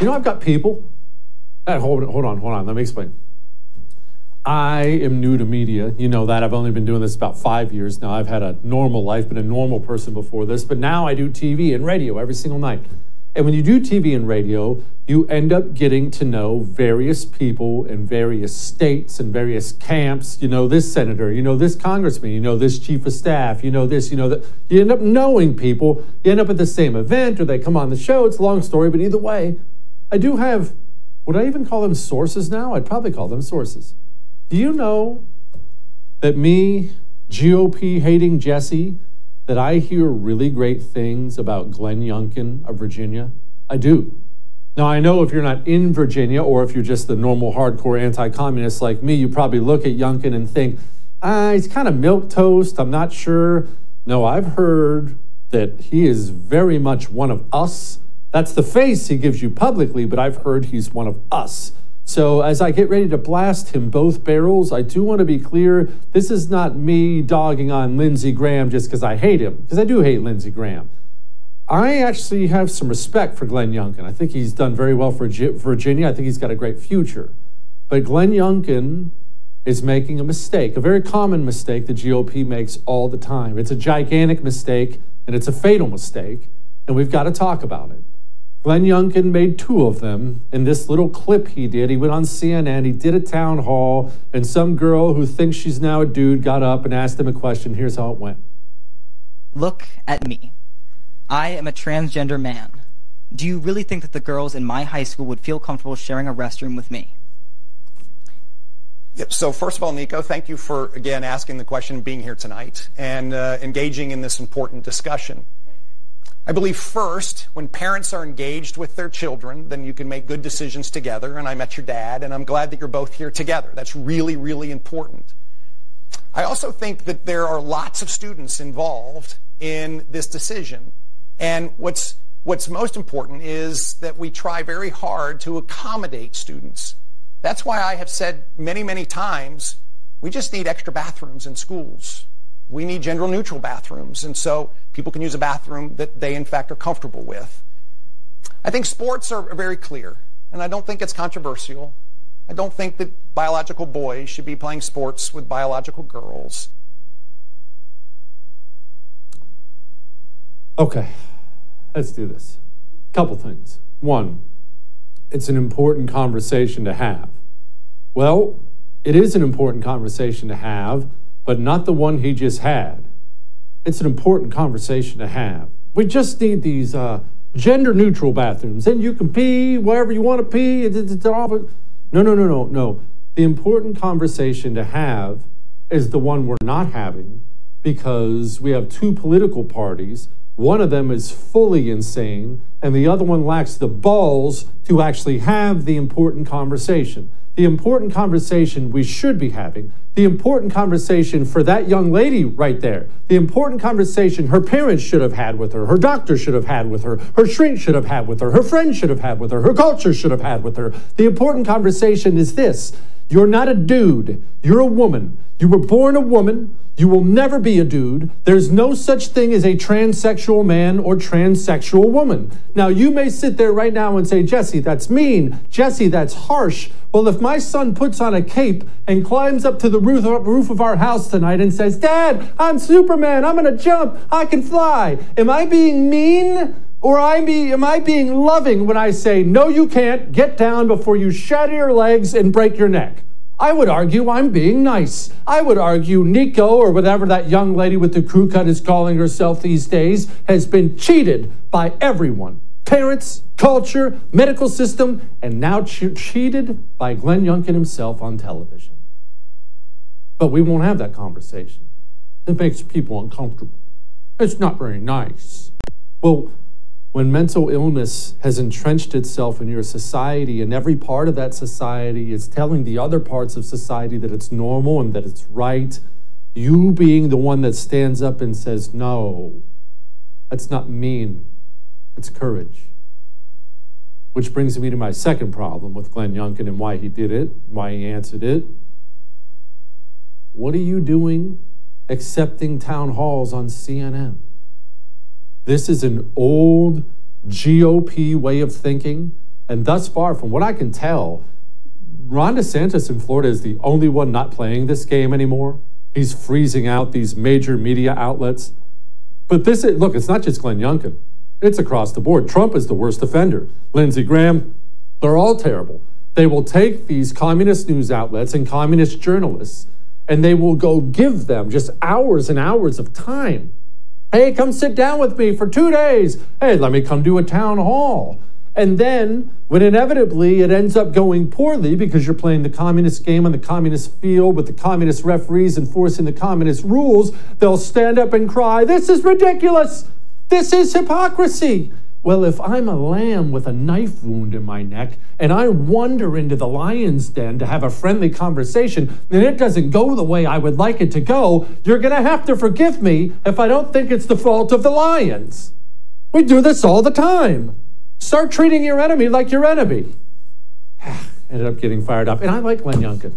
You know, I've got people. Hold on. Let me explain. I am new to media. You know that. I've only been doing this about 5 years now. I've had a normal life, been a normal person before this, but now I do TV and radio every single night. And when you do TV and radio, you end up getting to know various people in various states and various camps. You know this senator, you know this congressman, you know this chief of staff, you know this, you know that. You end up knowing people. You end up at the same event or they come on the show. It's a long story, but either way, I do have, would I even call them sources now? I'd probably call them sources. Do you know that me, GOP hating Jesse, that I hear really great things about Glenn Youngkin of Virginia? I do. Now, I know if you're not in Virginia or if you're just the normal hardcore anti-communist like me, you probably look at Youngkin and think, he's kind of milquetoast, I'm not sure. No, I've heard that he is very much one of us. That's the face he gives you publicly, but I've heard he's one of us. So as I get ready to blast him both barrels, I do want to be clear, this is not me dogging on Lindsey Graham just because I hate him, because I do hate Lindsey Graham. I actually have some respect for Glenn Youngkin. I think he's done very well for Virginia. I think he's got a great future. But Glenn Youngkin is making a mistake, a very common mistake the GOP makes all the time. It's a gigantic mistake, and it's a fatal mistake, and we've got to talk about it. Glenn Youngkin made 2 of them in this little clip he did. He went on CNN, he did a town hall, and some girl who thinks she's now a dude got up and asked him a question. Here's how it went. Look at me. I am a transgender man. Do you really think that the girls in my high school would feel comfortable sharing a restroom with me? Yep. So first of all, Nico, thank you for, again, asking the question, being here tonight, and engaging in this important discussion. I believe first, when parents are engaged with their children, then you can make good decisions together. And I met your dad, and I'm glad that you're both here together. That's really, really important. I also think that there are lots of students involved in this decision. And what's most important is that we try very hard to accommodate students. That's why I have said many, many times, we just need extra bathrooms in schools. We need gender-neutral bathrooms, and so people can use a bathroom that they, in fact, are comfortable with. I think sports are very clear, and I don't think it's controversial. I don't think that biological boys should be playing sports with biological girls. Okay, let's do this. Couple things. One, it's an important conversation to have. Well, it is an important conversation to have, but not the one he just had. It's an important conversation to have. We just need these gender-neutral bathrooms. Then you can pee wherever you want to pee. No. The important conversation to have is the one we're not having, because we have 2 political parties. One of them is fully insane, and the other one lacks the balls to actually have the important conversation. The important conversation we should be having, the important conversation for that young lady right there, the important conversation her parents should have had with her doctor should have had with her shrink should have had with her friends should have had with her culture should have had with her. The important conversation is this: you're not a dude, you're a woman. You were born a woman. You will never be a dude. There's no such thing as a transsexual man or transsexual woman. Now, you may sit there right now and say, Jesse, that's mean. Jesse, that's harsh. Well, if my son puts on a cape and climbs up to the roof of our house tonight and says, Dad, I'm Superman, I'm going to jump, I can fly. Am I being mean? Or am I being loving when I say, no, you can't, get down before you shatter your legs and break your neck? I would argue I'm being nice. I would argue Nico, or whatever that young lady with the crew cut is calling herself these days, has been cheated by everyone. Parents, culture, medical system, and now cheated by Glenn Youngkin himself on television. But we won't have that conversation. It makes people uncomfortable. It's not very nice. Well, when mental illness has entrenched itself in your society, and every part of that society is telling the other parts of society that it's normal and that it's right, you being the one that stands up and says, no, that's not mean, it's courage. Which brings me to my second problem with Glenn Youngkin and why he did it, why he answered it. What are you doing accepting town halls on CNN? This is an old GOP way of thinking, And thus far, from what I can tell, Ron DeSantis in Florida is the only one not playing this game anymore. He's freezing out these major media outlets. But look, it's not just Glenn Youngkin. It's across the board. Trump is the worst offender. Lindsey Graham, they're all terrible. They will take these communist news outlets and communist journalists, and they will go give them just hours and hours of time. Hey, come sit down with me for 2 days. Hey, let me come do a town hall. And then, when inevitably it ends up going poorly because you're playing the communist game on the communist field with the communist referees enforcing the communist rules, they'll stand up and cry, "This is ridiculous! This is hypocrisy!" Well, if I'm a lamb with a knife wound in my neck and I wander into the lion's den to have a friendly conversation and it doesn't go the way I would like it to go, you're going to have to forgive me if I don't think it's the fault of the lions. We do this all the time. Start treating your enemy like your enemy. Ended up getting fired up. And I like Glenn Youngkin.